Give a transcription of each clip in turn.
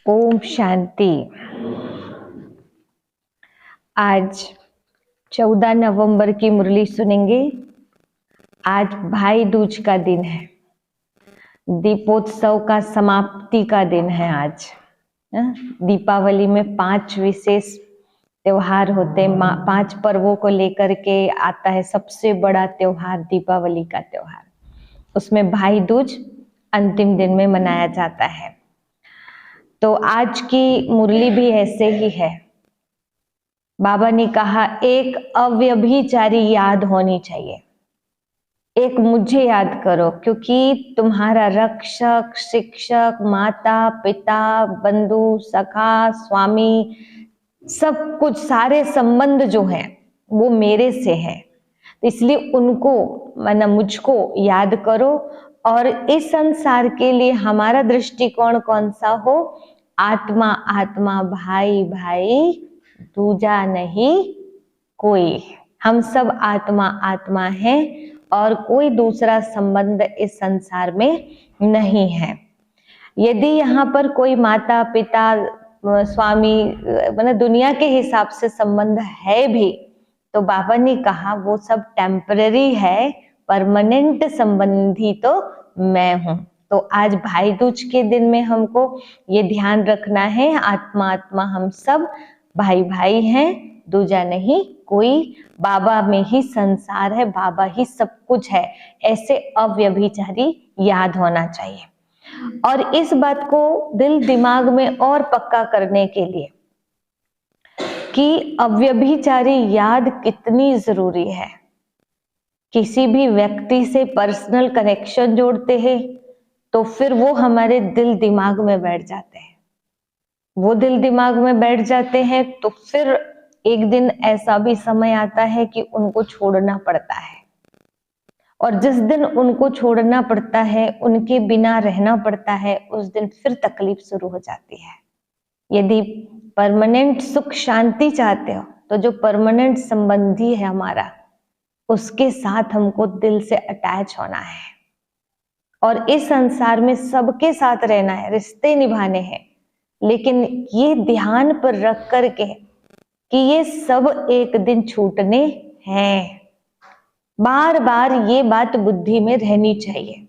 ओम शांति। आज 14 नवंबर की मुरली सुनेंगे। आज भाई दूज का दिन है, दीपोत्सव का समाप्ति का दिन है आज। दीपावली में 5 विशेष त्योहार होते हैं, 5 पर्वों को लेकर के आता है। सबसे बड़ा त्योहार दीपावली का त्योहार, उसमें भाई दूज अंतिम दिन में मनाया जाता है। तो आज की मुरली भी ऐसे ही है। बाबा ने कहा एक अव्यभिचारी याद होनी चाहिए, एक मुझे याद करो, क्योंकि तुम्हारा रक्षक, शिक्षक, माता पिता, बंधु, सखा, स्वामी, सब कुछ, सारे संबंध जो हैं वो मेरे से है। इसलिए उनको माना मुझको याद करो। और इस संसार के लिए हमारा दृष्टिकोण कौन सा हो? आत्मा आत्मा, भाई भाई, दूजा नहीं कोई। हम सब आत्मा आत्मा हैं और कोई दूसरा संबंध इस संसार में नहीं है। यदि यहाँ पर कोई माता पिता, स्वामी, मतलब दुनिया के हिसाब से संबंध है भी, तो बाबा ने कहा वो सब टेम्पररी है, परमानेंट संबंधी तो मैं हूं। तो आज भाई दूज के दिन में हमको ये ध्यान रखना है, आत्मा आत्मा हम सब भाई भाई हैं, दूजा नहीं कोई। बाबा में ही संसार है, बाबा ही सब कुछ है, ऐसे अव्यभिचारी याद होना चाहिए। और इस बात को दिल दिमाग में और पक्का करने के लिए कि अव्यभिचारी याद कितनी जरूरी है। किसी भी व्यक्ति से पर्सनल कनेक्शन जोड़ते हैं तो फिर वो हमारे दिल दिमाग में बैठ जाते हैं। वो दिल दिमाग में बैठ जाते हैं तो फिर एक दिन ऐसा भी समय आता है कि उनको छोड़ना पड़ता है। और जिस दिन उनको छोड़ना पड़ता है, उनके बिना रहना पड़ता है, उस दिन फिर तकलीफ शुरू हो जाती है। यदि परमानेंट सुख शांति चाहते हो तो जो परमानेंट संबंधी है हमारा, उसके साथ हमको दिल से अटैच होना है और इस संसार में सबके साथ रहना है, रिश्ते निभाने हैं। लेकिन ये ध्यान पर रख करके कि ये सब एक दिन छूटने हैं। बार बार ये बात बुद्धि में रहनी चाहिए।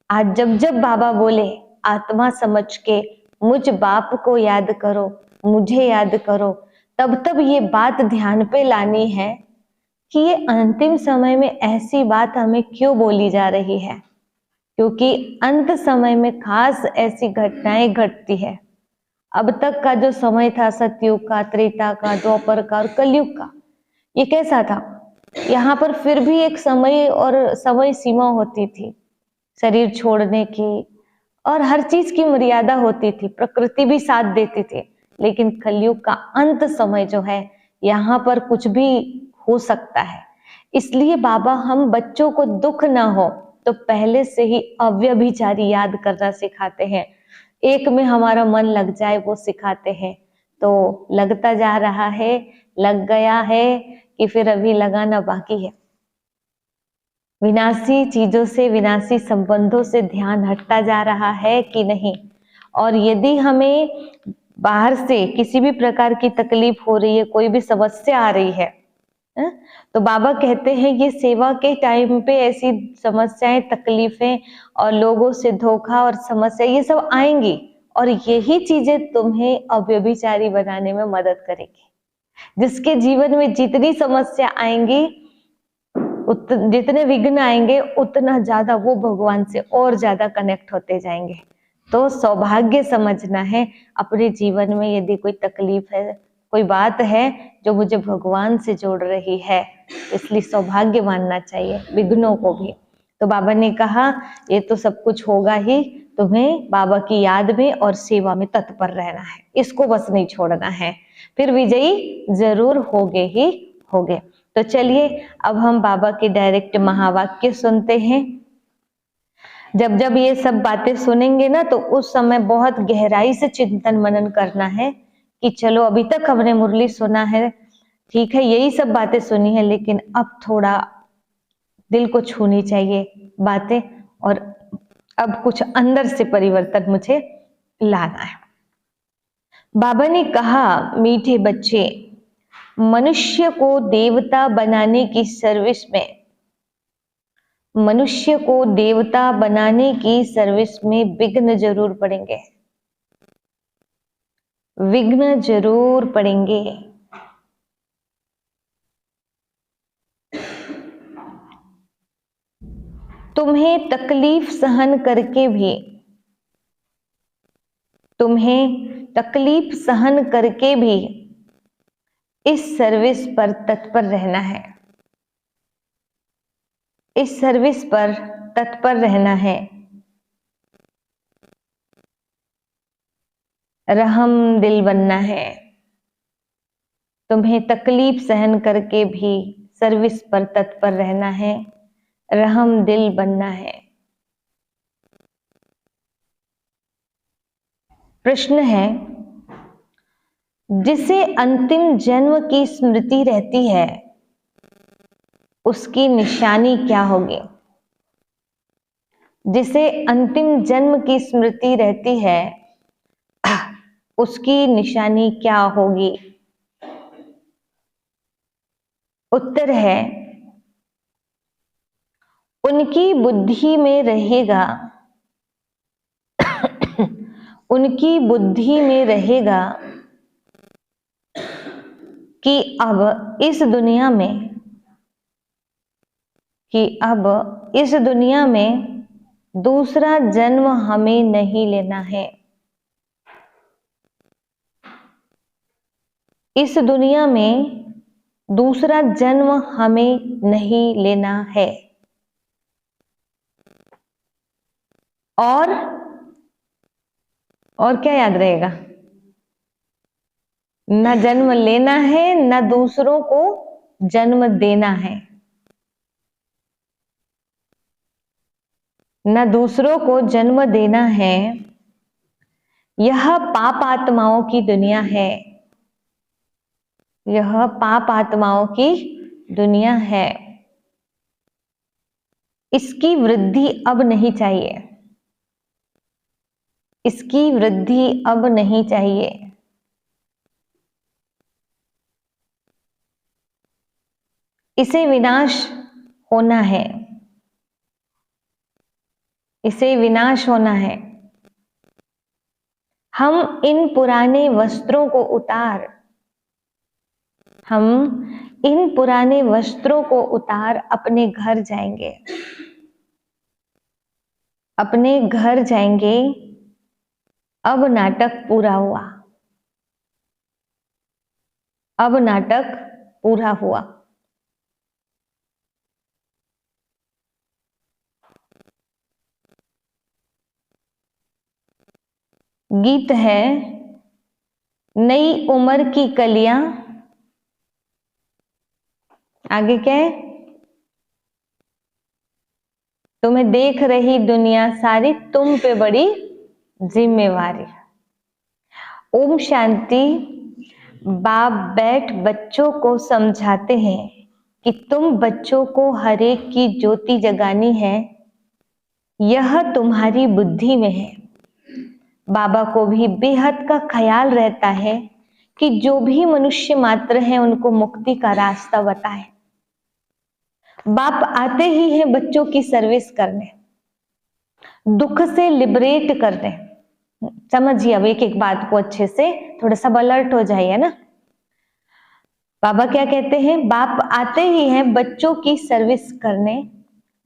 आज जब जब बाबा बोले आत्मा समझ के मुझ बाप को याद करो, मुझे याद करो, तब तब ये बात ध्यान पे लानी है कि ये अंतिम समय में ऐसी बात हमें क्यों बोली जा रही है। क्योंकि अंत समय में खास ऐसी घटनाएं घटती है। अब तक का जो समय था, सतयुग का, त्रेता का, द्वापर का और कलयुग का, ये कैसा था? यहाँ पर फिर भी एक समय और समय सीमा होती थी, शरीर छोड़ने की और हर चीज की मर्यादा होती थी, प्रकृति भी साथ देती थी। लेकिन कलयुग का अंत समय जो है, यहाँ पर कुछ भी हो सकता है। इसलिए बाबा हम बच्चों को दुख ना हो तो पहले से ही अव्यभिचारी याद करना सिखाते हैं। एक में हमारा मन लग जाए वो सिखाते हैं। तो लगता जा रहा है, लग गया है कि फिर अभी लगाना बाकी है। विनाशी चीजों से, विनाशी संबंधों से ध्यान हटता जा रहा है कि नहीं। और यदि हमें बाहर से किसी भी प्रकार की तकलीफ हो रही है, कोई भी समस्या आ रही है, तो बाबा कहते हैं ये सेवा के टाइम पे ऐसी समस्याएं, तकलीफें और लोगों से धोखा और समस्या, ये सब आएंगी और यही चीजें तुम्हें अव्यभिचारी बनाने में मदद करेगी। जिसके जीवन में जितनी समस्या आएंगी, जितने विघ्न आएंगे, उतना ज्यादा वो भगवान से और ज्यादा कनेक्ट होते जाएंगे। तो सौभाग्य समझना है अपने जीवन में। यदि कोई तकलीफ है, कोई बात है जो मुझे भगवान से जोड़ रही है, इसलिए सौभाग्य मानना चाहिए विघ्नों को भी। तो बाबा ने कहा ये तो सब कुछ होगा ही, तुम्हें बाबा की याद में और सेवा में तत्पर रहना है, इसको बस नहीं छोड़ना है, फिर विजयी जरूर होगे ही होगे। तो चलिए अब हम बाबा के डायरेक्ट महावाक्य सुनते हैं। जब जब ये सब बातें सुनेंगे ना, तो उस समय बहुत गहराई से चिंतन मनन करना है कि चलो अभी तक हमने मुरली सुना है, ठीक है, यही सब बातें सुनी है, लेकिन अब थोड़ा दिल को छूनी चाहिए बातें और अब कुछ अंदर से परिवर्तन मुझे लाना है। बाबा ने कहा, मीठे बच्चे, मनुष्य को देवता बनाने की सर्विस में, मनुष्य को देवता बनाने की सर्विस में विघ्न जरूर पड़ेंगे, विघ्न जरूर पड़ेंगे। तुम्हें तकलीफ सहन करके भी, तुम्हें तकलीफ सहन करके भी इस सर्विस पर तत्पर रहना है, इस सर्विस पर तत्पर रहना है। रहम दिल बनना है। तुम्हें तकलीफ सहन करके भी सर्विस पर तत्पर रहना है, रहम दिल बनना है। प्रश्न है, जिसे अंतिम जन्म की स्मृति रहती है उसकी निशानी क्या होगी? जिसे अंतिम जन्म की स्मृति रहती है उसकी निशानी क्या होगी? उत्तर है, उनकी बुद्धि में रहेगा उनकी बुद्धि में रहेगा कि अब इस दुनिया में, कि अब इस दुनिया में दूसरा जन्म हमें नहीं लेना है। इस दुनिया में दूसरा जन्म हमें नहीं लेना है। और क्या याद रहेगा? न जन्म लेना है, न दूसरों को जन्म देना है, न दूसरों को जन्म देना है। यह पाप आत्माओं की दुनिया है, यह पाप आत्माओं की दुनिया है। इसकी वृद्धि अब नहीं चाहिए, इसकी वृद्धि अब नहीं चाहिए। इसे विनाश होना है, इसे विनाश होना है। हम इन पुराने वस्त्रों को उतार, हम इन पुराने वस्त्रों को उतार अपने घर जाएंगे, अपने घर जाएंगे। अब नाटक पूरा हुआ, अब नाटक पूरा हुआ। गीत है, नई उम्र की कलियां, आगे क्या है? तुम्हें देख रही दुनिया सारी, तुम पे बड़ी जिम्मेवारी। ओम शांति। बाप बैठ बच्चों को समझाते हैं कि तुम बच्चों को हर एक की ज्योति जगानी है, यह तुम्हारी बुद्धि में है। बाबा को भी बेहद का ख्याल रहता है कि जो भी मनुष्य मात्र हैं उनको मुक्ति का रास्ता बताएं। बाप आते ही हैं बच्चों की सर्विस करने, दुख से लिबरेट करने। समझिए अब एक एक बात को अच्छे से, थोड़ा सा अलर्ट हो जाइए ना। बाबा क्या कहते हैं? बाप आते ही हैं बच्चों की सर्विस करने,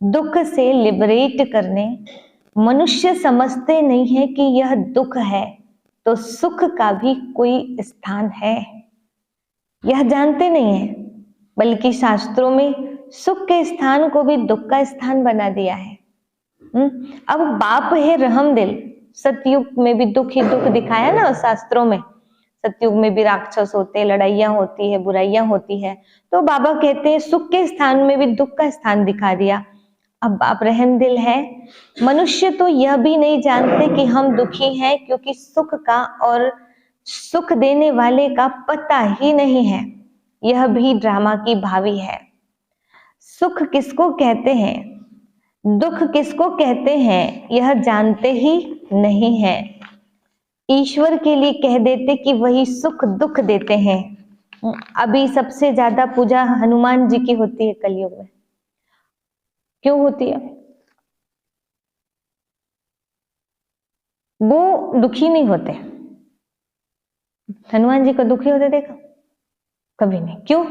दुख से लिबरेट करने। मनुष्य समझते नहीं है कि यह दुख है तो सुख का भी कोई स्थान है, यह जानते नहीं है। बल्कि शास्त्रों में सुख के स्थान को भी दुख का स्थान बना दिया है। अब बाप है रहम दिल। सतयुग में भी दुख ही दुख दिखाया ना शास्त्रों में। सतयुग में भी राक्षस होते, लड़ाइयां होती है, बुराइयां होती है। तो बाबा कहते हैं सुख के स्थान में भी दुख का स्थान दिखा दिया। अब बाप रहम दिल है। मनुष्य तो यह भी नहीं जानते कि हम दुखी हैं, क्योंकि सुख का और सुख देने वाले का पता ही नहीं है। यह भी ड्रामा की भावी है। सुख किसको कहते हैं, दुख किसको कहते हैं, यह जानते ही नहीं है। ईश्वर के लिए कह देते कि वही सुख दुख देते हैं। अभी सबसे ज्यादा पूजा हनुमान जी की होती है कलयुग में। क्यों होती है? वो दुखी नहीं होते। हनुमान जी को दुखी होते देखा? कभी नहीं। क्यों?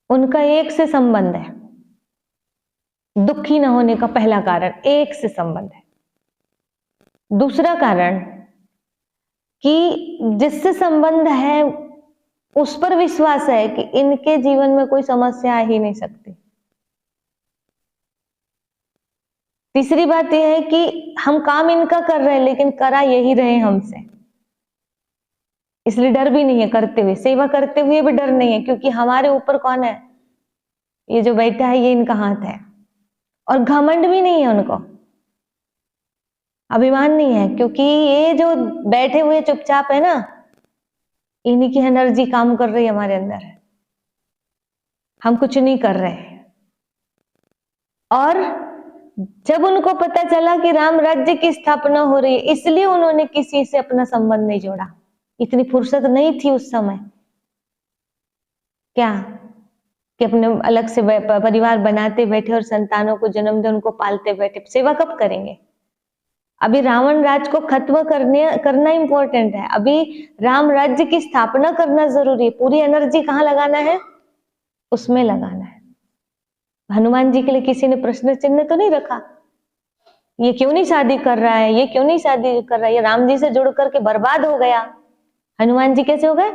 उनका एक से संबंध है। दुखी न होने का पहला कारण एक से संबंध है। दूसरा कारण कि जिससे संबंध है उस पर विश्वास है कि इनके जीवन में कोई समस्या आ ही नहीं सकती। तीसरी बात यह है कि हम काम इनका कर रहे हैं लेकिन करा यही रहे हमसे, इसलिए डर भी नहीं है करते हुए। सेवा करते हुए भी डर नहीं है, क्योंकि हमारे ऊपर कौन है? ये जो बैठा है ये इनका हाथ है। और घमंड भी नहीं है उनको, अभिमान नहीं है, क्योंकि ये जो बैठे हुए चुपचाप है ना, इन्हीं की एनर्जी काम कर रही है हमारे अंदर। हम कुछ नहीं कर रहे हैं। और जब उनको पता चला कि राम राज्य की स्थापना हो रही है, इसलिए उन्होंने किसी से अपना संबंध नहीं जोड़ा। इतनी फुर्सत नहीं थी उस समय क्या कि अपने अलग से परिवार बनाते बैठे और संतानों को जन्म दे, उनको पालते बैठे। सेवा कब करेंगे? अभी रावण राज को खत्म करना इंपॉर्टेंट है। अभी राम राज्य की स्थापना करना जरूरी है। पूरी एनर्जी कहाँ लगाना है? उसमें लगाना है। हनुमान जी के लिए किसी ने प्रश्न चिन्ह तो नहीं रखा, ये क्यों नहीं शादी कर रहा है, ये क्यों नहीं शादी कर रहा है, ये राम जी से जुड़ करके बर्बाद हो गया। हनुमान जी कैसे हो गए?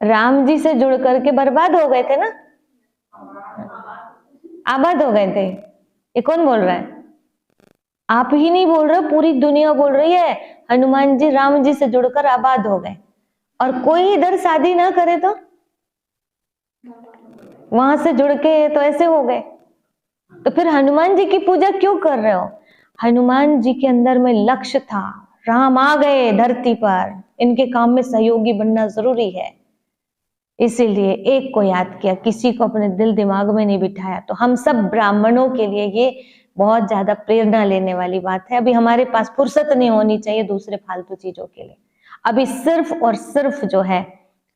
राम जी से जुड़ करके बर्बाद हो गए थे ना, आबाद हो गए थे। ये कौन बोल रहा है? आप ही नहीं बोल रहे, पूरी दुनिया बोल रही है हनुमान जी राम जी से जुड़कर आबाद हो गए। और कोई इधर शादी ना करे तो वहां से जुड़ के तो ऐसे हो गए। तो फिर हनुमान जी की पूजा क्यों कर रहे हो? हनुमान जी के अंदर में लक्ष्य था, राम आ गए धरती पर, इनके काम में सहयोगी बनना जरूरी है। इसीलिए एक को याद किया, किसी को अपने दिल दिमाग में नहीं बिठाया। तो हम सब ब्राह्मणों के लिए ये बहुत ज्यादा प्रेरणा लेने वाली बात है। अभी हमारे पास फुर्सत नहीं होनी चाहिए दूसरे फालतू चीजों के लिए। अभी सिर्फ और सिर्फ जो है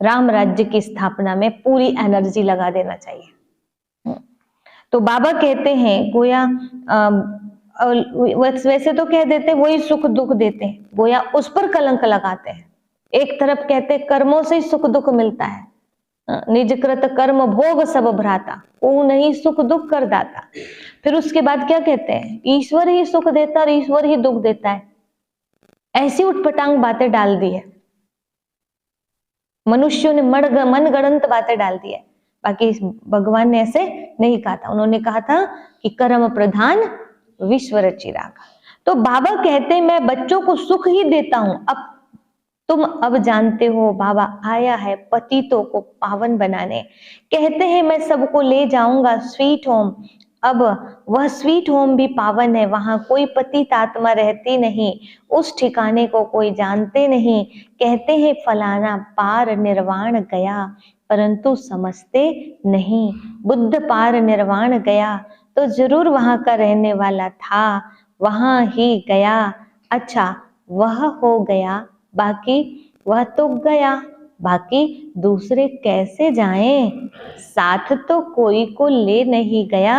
राम राज्य की स्थापना में पूरी एनर्जी लगा देना चाहिए। तो बाबा कहते हैं गोया वैसे तो कह देते वही सुख दुख देते हैं, गोया उस पर कलंक लगाते हैं। एक तरफ कहते कर्मों से ही सुख दुख मिलता है, निजकृत कर्म भोग सब भ्राता, वो नहीं सुख दुख कर दाता। फिर उसके बाद क्या कहते हैं? ईश्वर ही सुख देता और ईश्वर ही दुख देता है। ऐसी उठपटांग बातें डाल दी है मनुष्यों ने, मनगढ़ंत बातें डाल दी है। बाकी भगवान ने ऐसे नहीं कहा था, उन्होंने कहा था कि कर्म प्रधान विश्व रचिरागा। तो बाबा कहते हैं मैं बच्चों को सुख ही देता हूं। अब तुम अब जानते हो बाबा आया है पतितों को पावन बनाने। कहते हैं मैं सबको ले जाऊंगा स्वीट होम। अब वह स्वीट होम भी पावन है, वहां कोई पतित आत्मा रहती नहीं, उस ठिकाने को कोई जानते नहीं। कहते हैं फलाना पार निर्वाण गया, परंतु समझते नहीं। बुद्ध पार निर्वाण गया तो जरूर वहां का रहने वाला था, वहां ही गया। अच्छा वह हो गया, बाकी वह तो गया, बाकी दूसरे कैसे जाएं? साथ तो कोई को ले नहीं गया,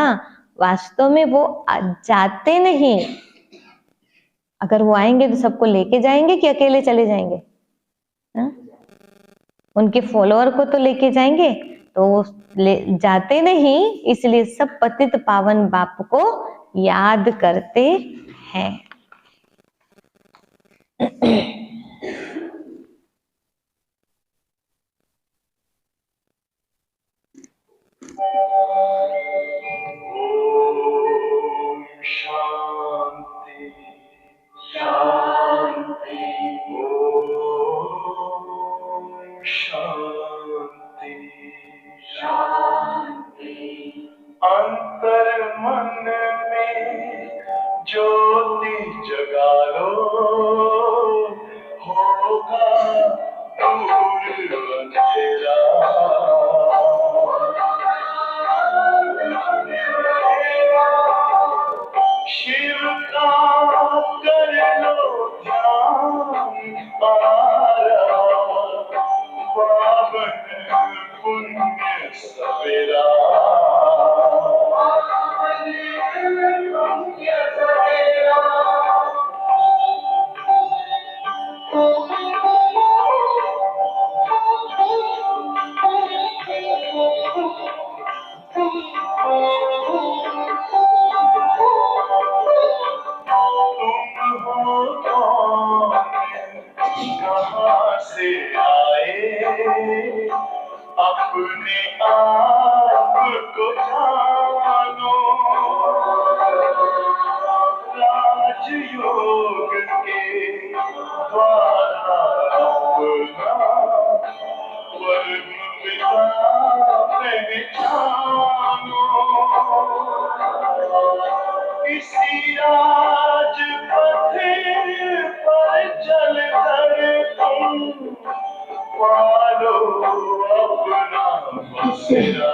वास्तव में वो जाते नहीं। अगर वो आएंगे तो सबको लेके जाएंगे कि अकेले चले जाएंगे? हा? उनके फॉलोअर को तो लेके जाएंगे, तो वो जाते नहीं। इसलिए सब पतित पावन बाप को याद करते हैं। शांति शांति ओम शांति शांति। अंतर मन में ज्योति जगा लो, होगा दूर अंधेरा। शिव का कर लो से आए अपने आप को जानो, राजयोग के द्वारा अपना वर्ग पिता पहचानो। इसी राजपथ पर चलकर तुम पालो अपना बसेरा।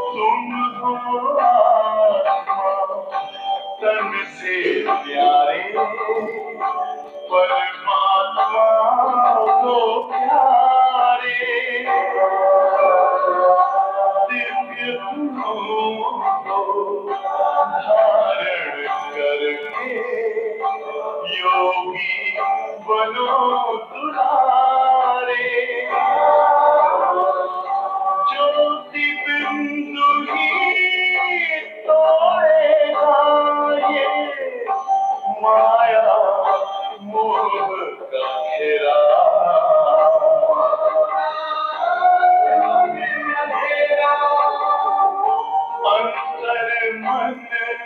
तुम हो आत्मा तन से प्यारे, परमात्मा को प्यारे। दिव्य गुणों को धारण करके योगी बनो दुलारे। ज्योति बिंदु ही तोड़ेगा ये माया मोह का घेरा। अंतर मन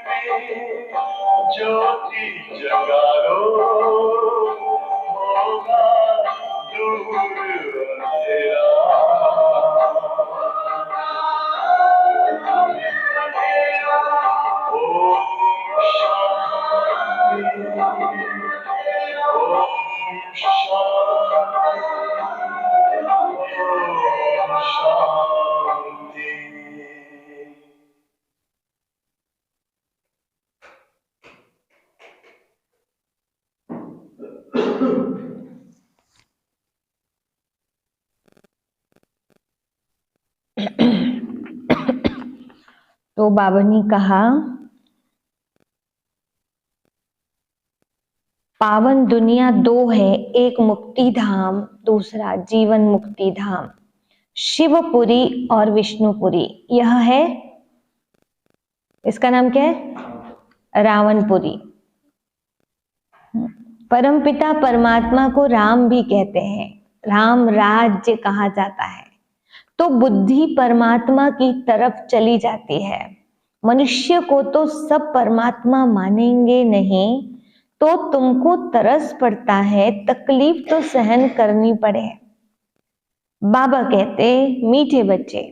में ज्योति जगा लो, होगा दूर अंधेरा। ओम शांति, ओम शांति, ओम शांति। तो बाबा ने कहा, पावन दुनिया दो है, एक मुक्ति धाम, दूसरा जीवन मुक्ति धाम। शिवपुरी और विष्णुपुरी, यह है, इसका नाम क्या है? रावणपुरी। परमपिता परमात्मा को राम भी कहते हैं, राम राज्य कहा जाता है। तो बुद्धि परमात्मा की तरफ चली जाती है। मनुष्य को तो सब परमात्मा मानेंगे नहीं, तो तुमको तरस पड़ता है, तकलीफ तो सहन करनी पड़े। बाबा कहते, मीठे बच्चे,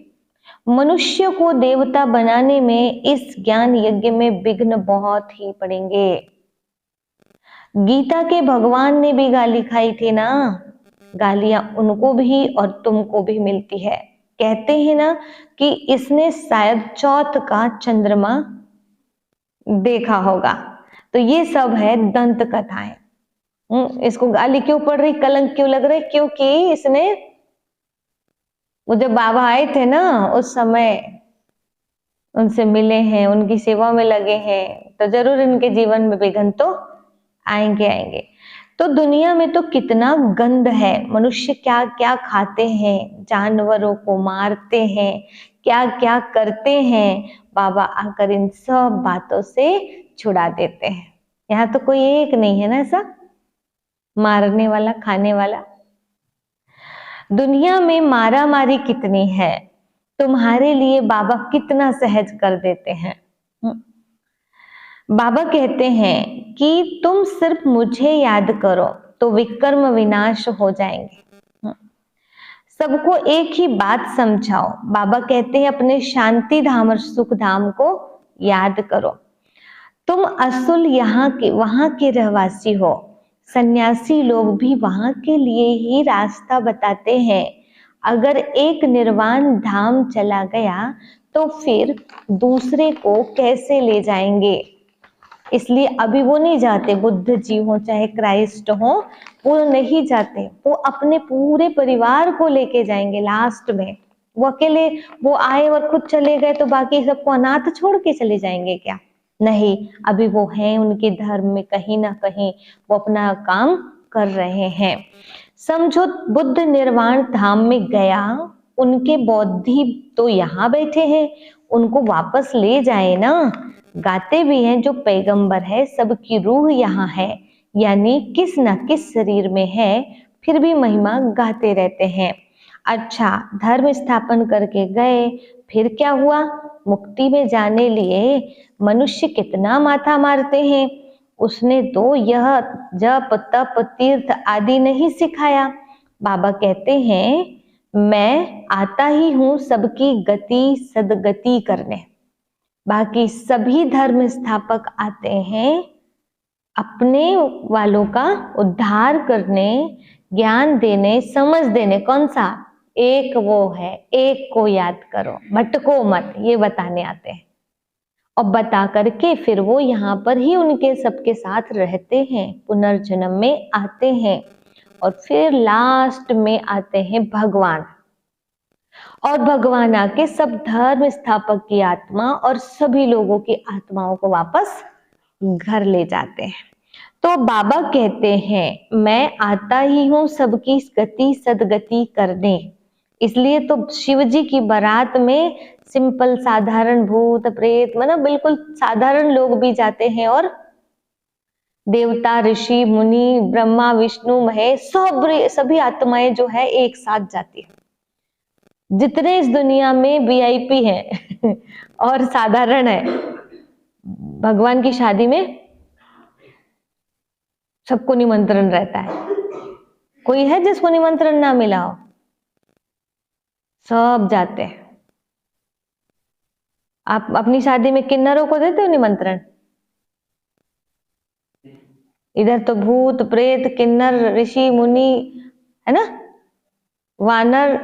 मनुष्य को देवता बनाने में इस ज्ञान यज्ञ में विघ्न बहुत ही पड़ेंगे। गीता के भगवान ने भी गाली खाई थी ना, गालियां उनको भी और तुमको भी मिलती है। कहते हैं ना कि इसने शायद चौथ का चंद्रमा देखा होगा। तो ये सब है दंत कथाएं। इसको गाली क्यों पड़ रही, कलंक क्यों लग रही? क्योंकि इसने, वो जब बाबा आए थे ना उस समय उनसे मिले हैं, उनकी सेवा में लगे हैं, तो जरूर इनके जीवन में विघ्न तो आएंगे। तो दुनिया में तो कितना गंद है, मनुष्य क्या क्या खाते हैं, जानवरों को मारते हैं, क्या क्या करते हैं। बाबा आकर इन सब बातों से छुड़ा देते हैं। यहाँ तो कोई एक नहीं है ना ऐसा मारने वाला, खाने वाला। दुनिया में मारा मारी कितनी है, तुम्हारे लिए बाबा कितना सहज कर देते हैं। बाबा कहते हैं कि तुम सिर्फ मुझे याद करो तो विकर्म विनाश हो जाएंगे। सबको एक ही बात समझाओ। बाबा कहते हैं अपने शांति धाम और सुख धाम को याद करो। तुम असुल यहाँ के वहां के रहवासी हो, सन्यासी लोग भी वहां के लिए ही रास्ता बताते हैं। अगर एक निर्वाण धाम चला गया तो फिर दूसरे को कैसे ले जाएंगे? इसलिए अभी वो नहीं जाते, बुद्ध जी हो चाहे क्राइस्ट हो, वो नहीं जाते, वो अपने पूरे परिवार को लेके जाएंगे लास्ट में। वो अकेले वो आए और खुद चले गए तो बाकी सबको अनाथ छोड़ के चले जाएंगे क्या? नहीं, अभी वो हैं उनके धर्म में, कहीं ना कहीं वो अपना काम कर रहे हैं। समझो बुद्ध निर्वाण धाम में गया, उनके बौद्धि तो यहाँ बैठे हैं, उनको वापस ले जाए ना। गाते भी हैं जो पैगंबर है, सबकी रूह यहाँ है, यानी किस न किस शरीर में है, फिर भी महिमा गाते रहते हैं। अच्छा, धर्म स्थापन करके गए, फिर क्या हुआ? मुक्ति में जाने लिए मनुष्य कितना माथा मारते हैं। उसने तो यह जप तप तीर्थ आदि नहीं सिखाया। बाबा कहते हैं, मैं आता ही हूँ सबकी गति सदगति करने। बाकी सभी धर्म स्थापक आते हैं अपने वालों का उद्धार करने, ज्ञान देने, समझ देने। कौन सा? एक वो है, एक को याद करो, भटको मत, ये बताने आते हैं। और बता करके फिर वो यहाँ पर ही उनके सबके साथ रहते हैं, पुनर्जन्म में आते हैं, और फिर लास्ट में आते हैं भगवान। और भगवान आके सब धर्म स्थापक की आत्मा और सभी लोगों की आत्माओं को वापस घर ले जाते हैं। तो बाबा कहते हैं, मैं आता ही हूँ सबकी गति सदगति करने। इसलिए तो शिव जी की बारात में सिंपल साधारण भूत प्रेत, मतलब बिल्कुल साधारण लोग भी जाते हैं, और देवता ऋषि मुनि ब्रह्मा विष्णु महेश सभी आत्माएं जो है एक साथ जाती है। जितने इस दुनिया में वीआईपी हैं और साधारण है, भगवान की शादी में सबको निमंत्रण रहता है। कोई है जिसको निमंत्रण ना मिला हो? सब जाते हैं। आप अपनी शादी में किन्नरों को देते हो निमंत्रण? इधर तो भूत प्रेत किन्नर ऋषि मुनि है ना, वानर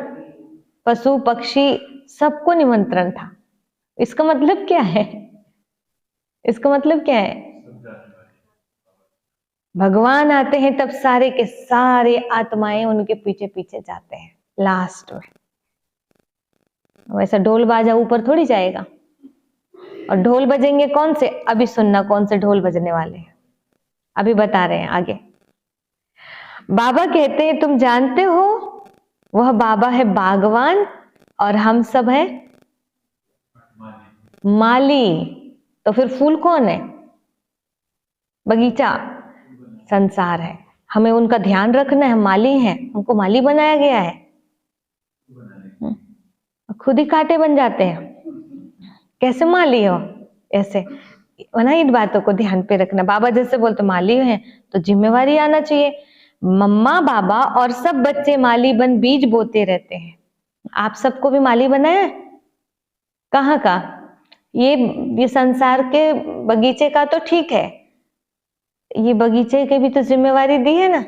पशु पक्षी, सबको निमंत्रण था। इसका मतलब क्या है? इसका मतलब क्या है? भगवान आते हैं तब सारे के सारे आत्माएं उनके पीछे पीछे जाते हैं लास्ट में। वैसा ढोल बाजा ऊपर थोड़ी जाएगा। और ढोल बजेंगे कौन से? अभी सुनना कौन से ढोल बजने वाले हैं, अभी बता रहे हैं आगे। बाबा कहते हैं, तुम जानते हो वह बाबा है बागवान और हम सब है माली। तो फिर फूल कौन है? बगीचा संसार है। हमें उनका ध्यान रखना है, माली हैं, हमको माली बनाया गया है। खुद ही कांटे बन जाते हैं, कैसे माली हो? ऐसे ना, इन बातों को ध्यान पे रखना। बाबा जैसे बोलते माली हैं तो जिम्मेवारी आना चाहिए। मम्मा बाबा और सब बच्चे माली बन बीज बोते रहते हैं। आप सबको भी माली बनाया? कहाँ का? ये संसार के बगीचे का तो ठीक है, ये बगीचे की भी तो जिम्मेवारी दी है ना।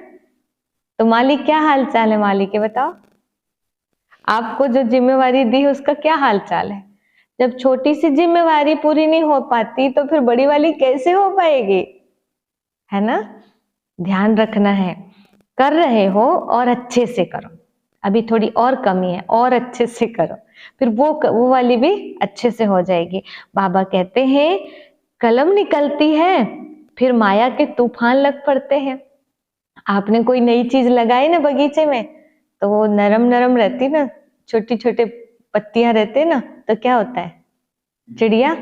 तो माली क्या हाल चाल है? माली के बताओ, आपको जो जिम्मेवारी दी है उसका क्या हाल चाल है? जब छोटी सी जिम्मेवारी पूरी नहीं हो पाती तो फिर बड़ी वाली कैसे हो पाएगी? है ना? ध्यान रखना है, कर रहे हो और अच्छे से करो। अभी थोड़ी और कमी है, और अच्छे से करो, फिर वो वाली भी अच्छे से हो जाएगी। बाबा कहते हैं, कलम निकलती है फिर माया के तूफान लग पड़ते हैं। आपने कोई नई चीज लगाई ना बगीचे में, तो वो नरम नरम रहती ना, छोटी छोटे पत्तियां रहते ना, तो क्या होता है? चिड़िया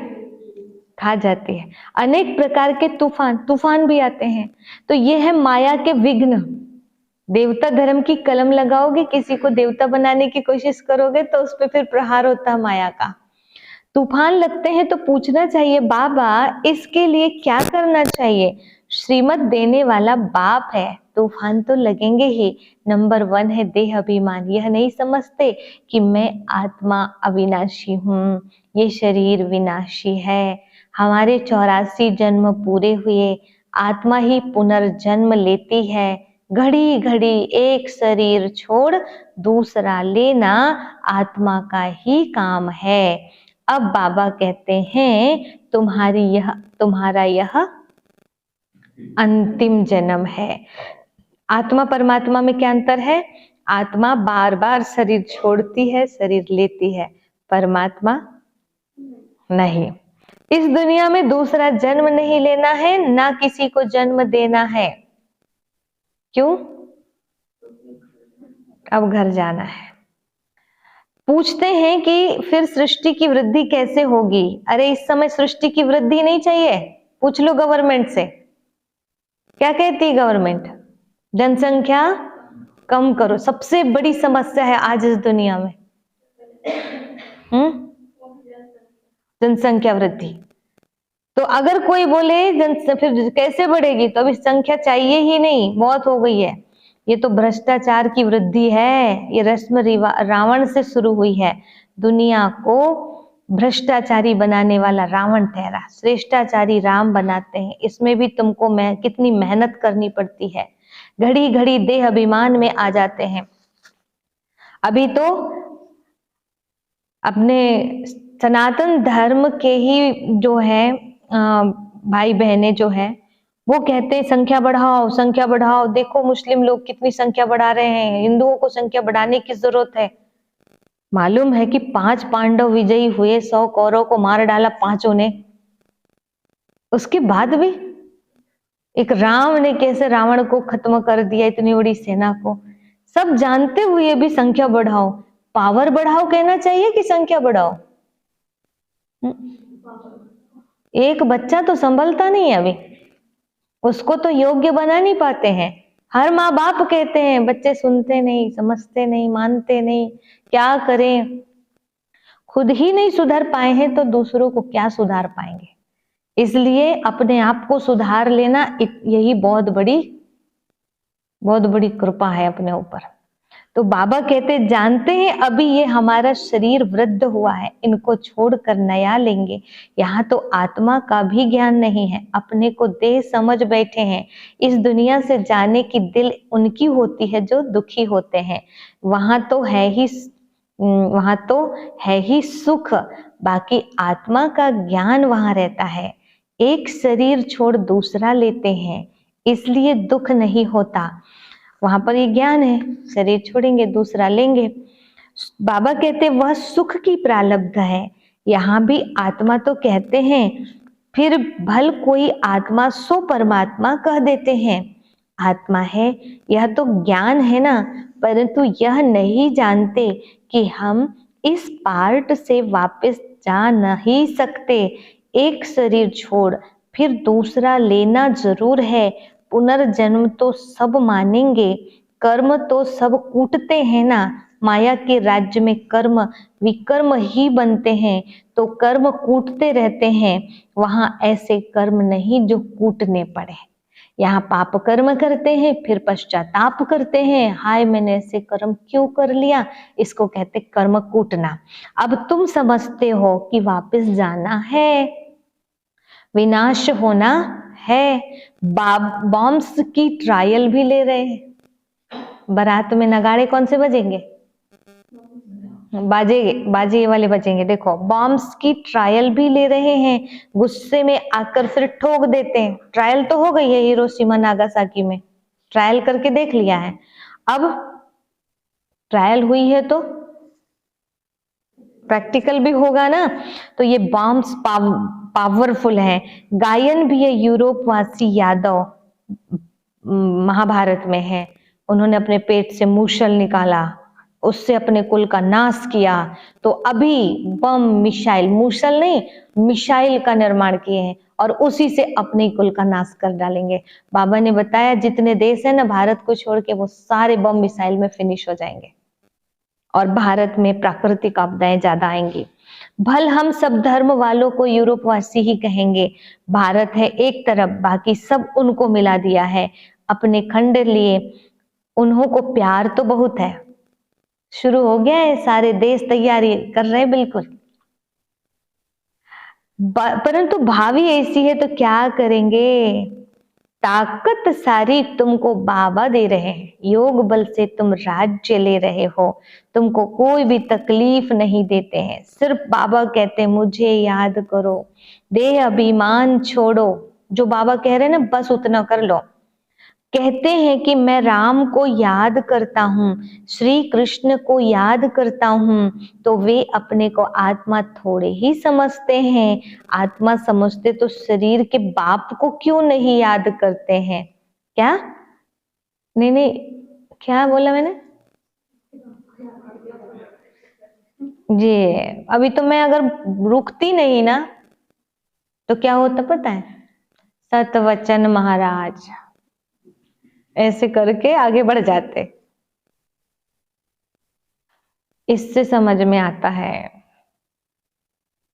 खा जाती है। अनेक प्रकार के तूफान भी आते हैं। तो ये है माया के विघ्न। देवता धर्म की कलम लगाओगे, किसी को देवता बनाने की कोशिश करोगे तो उस पर फिर प्रहार होता है माया का। तूफान लगते हैं तो पूछना चाहिए, बाबा इसके लिए क्या करना चाहिए? श्रीमत देने वाला बाप है, तूफान तो लगेंगे ही। नंबर 1 है देह अभिमान। यह नहीं समझते कि मैं आत्मा अविनाशी हूँ, ये शरीर विनाशी है। हमारे 84 जन्म पूरे हुए, आत्मा ही पुनर्जन्म लेती है। घड़ी घड़ी एक शरीर छोड़ दूसरा लेना आत्मा का ही काम है। अब बाबा कहते हैं, तुम्हारा यह अंतिम जन्म है। आत्मा परमात्मा में क्या अंतर है? आत्मा बार बार शरीर छोड़ती है, शरीर लेती है, परमात्मा नहीं। इस दुनिया में दूसरा जन्म नहीं लेना है, ना किसी को जन्म देना है। क्यों? अब घर जाना है। पूछते हैं कि फिर सृष्टि की वृद्धि कैसे होगी? अरे इस समय सृष्टि की वृद्धि नहीं चाहिए, पूछ लो गवर्नमेंट से। क्या कहती है गवर्नमेंट? जनसंख्या कम करो। सबसे बड़ी समस्या है आज इस दुनिया में जनसंख्या वृद्धि। तो अगर कोई बोले फिर कैसे बढ़ेगी, तो अभी संख्या चाहिए ही नहीं, बहुत हो गई है। ये तो भ्रष्टाचार की वृद्धि है। ये रस्म रावण से शुरू हुई है। दुनिया को भ्रष्टाचारी बनाने वाला रावण ठहरा, श्रेष्ठाचारी राम बनाते हैं। इसमें भी तुमको कितनी मेहनत करनी पड़ती है। घड़ी घड़ी देह अभिमान में आ जाते हैं। अभी तो अपने सनातन धर्म के ही जो है भाई बहनें जो है, वो कहते हैं संख्या बढ़ाओ, संख्या बढ़ाओ। देखो मुस्लिम लोग कितनी संख्या बढ़ा रहे हैं, हिंदुओं को संख्या बढ़ाने की जरूरत है। मालूम है कि 5 पांडव विजयी हुए, 100 कौरवों को मार डाला पांचों ने। उसके बाद भी एक राम ने कैसे रावण को खत्म कर दिया, इतनी बड़ी सेना को। सब जानते हुए भी संख्या बढ़ाओ, पावर बढ़ाओ कहना चाहिए कि संख्या बढ़ाओ? एक बच्चा तो संभलता नहीं है अभी, उसको तो योग्य बना नहीं पाते हैं। हर माँ बाप कहते हैं, बच्चे सुनते नहीं, समझते नहीं, मानते नहीं। क्या करें? खुद ही नहीं सुधर पाए हैं तो दूसरों को क्या सुधार पाएंगे? इसलिए अपने आप को सुधार लेना यही बहुत बड़ी कृपा है अपने ऊपर। तो बाबा कहते जानते हैं अभी ये हमारा शरीर वृद्ध हुआ है, इनको छोड़कर नया लेंगे। यहाँ तो आत्मा का भी ज्ञान नहीं है, अपने को देह समझ बैठे हैं। इस दुनिया से जाने की दिल उनकी होती है जो दुखी होते हैं। वहां तो है ही सुख, बाकी आत्मा का ज्ञान वहां रहता है। एक शरीर छोड़ दूसरा लेते हैं, इसलिए दुख नहीं होता। वहां पर ये ज्ञान है, शरीर छोड़ेंगे दूसरा लेंगे। बाबा कहते वह सुख की प्रारब्ध है। यहाँ भी आत्मा तो कहते हैं, फिर भल कोई आत्मा सो परमात्मा कह देते हैं। आत्मा है, यह तो ज्ञान है ना, परंतु यह नहीं जानते कि हम इस पार्ट से वापस जा नहीं सकते। एक शरीर छोड़ फिर दूसरा लेना जरूर है। पुनर्जन्म तो सब मानेंगे, कर्म तो सब कूटते हैं ना। माया के राज्य में कर्म विकर्म ही बनते हैं, तो कर्म कूटते रहते हैं। वहां ऐसे कर्म नहीं जो कूटने पड़े। यहाँ पाप कर्म करते हैं, फिर पश्चाताप करते हैं, हाय मैंने ऐसे कर्म क्यों कर लिया। इसको कहते कर्म कूटना। अब तुम समझते हो कि वापस जाना है, विनाश होना है। बॉम्ब्स की ट्रायल भी ले रहे हैं। बारात में नगाड़े कौन से बजेंगे? बाजे वाले बजेंगे। देखो बॉम्ब्स की ट्रायल भी ले रहे हैं, गुस्से में आकर फिर ठोक देते हैं। ट्रायल तो हो गई है हिरोशिमा नागासाकी में, ट्रायल करके देख लिया है। अब ट्रायल हुई है तो प्रैक्टिकल भी होगा ना। तो ये बॉम्ब्स पावरफुल है। गायन भी है यूरोपवासी यादव, महाभारत में है। उन्होंने अपने पेट से मूसल निकाला, उससे अपने कुल का नाश किया। तो अभी बम मिसाइल, मूसल नहीं मिसाइल का निर्माण किए हैं और उसी से अपने कुल का नाश कर डालेंगे। बाबा ने बताया जितने देश है ना भारत को छोड़ के, वो सारे बम मिसाइल में फिनिश हो जाएंगे और भारत में प्राकृतिक आपदाएं ज्यादा आएंगी। भल हम सब धर्म वालों को यूरोपवासी ही कहेंगे। भारत है एक तरफ, बाकी सब उनको मिला दिया है अपने खंड लिए। उन्हों को प्यार तो बहुत है। शुरू हो गया है, सारे देश तैयारी कर रहे हैं बिल्कुल। परंतु भावी ऐसी है तो क्या करेंगे। ताकत सारी तुमको बाबा दे रहे हैं, योग बल से तुम राज्य ले रहे हो। तुमको कोई भी तकलीफ नहीं देते हैं। सिर्फ बाबा कहते हैं मुझे याद करो, देह अभिमान छोड़ो। जो बाबा कह रहे हैं ना बस उतना कर लो। कहते हैं कि मैं राम को याद करता हूँ, श्री कृष्ण को याद करता हूँ, तो वे अपने को आत्मा थोड़े ही समझते हैं। आत्मा समझते तो शरीर के बाप को क्यों नहीं याद करते हैं? क्या? नहीं नहीं, क्या बोला मैंने? जी, अभी तो मैं अगर रुकती नहीं ना तो क्या होता पता है? सतवचन महाराज ऐसे करके आगे बढ़ जाते। इससे समझ में आता है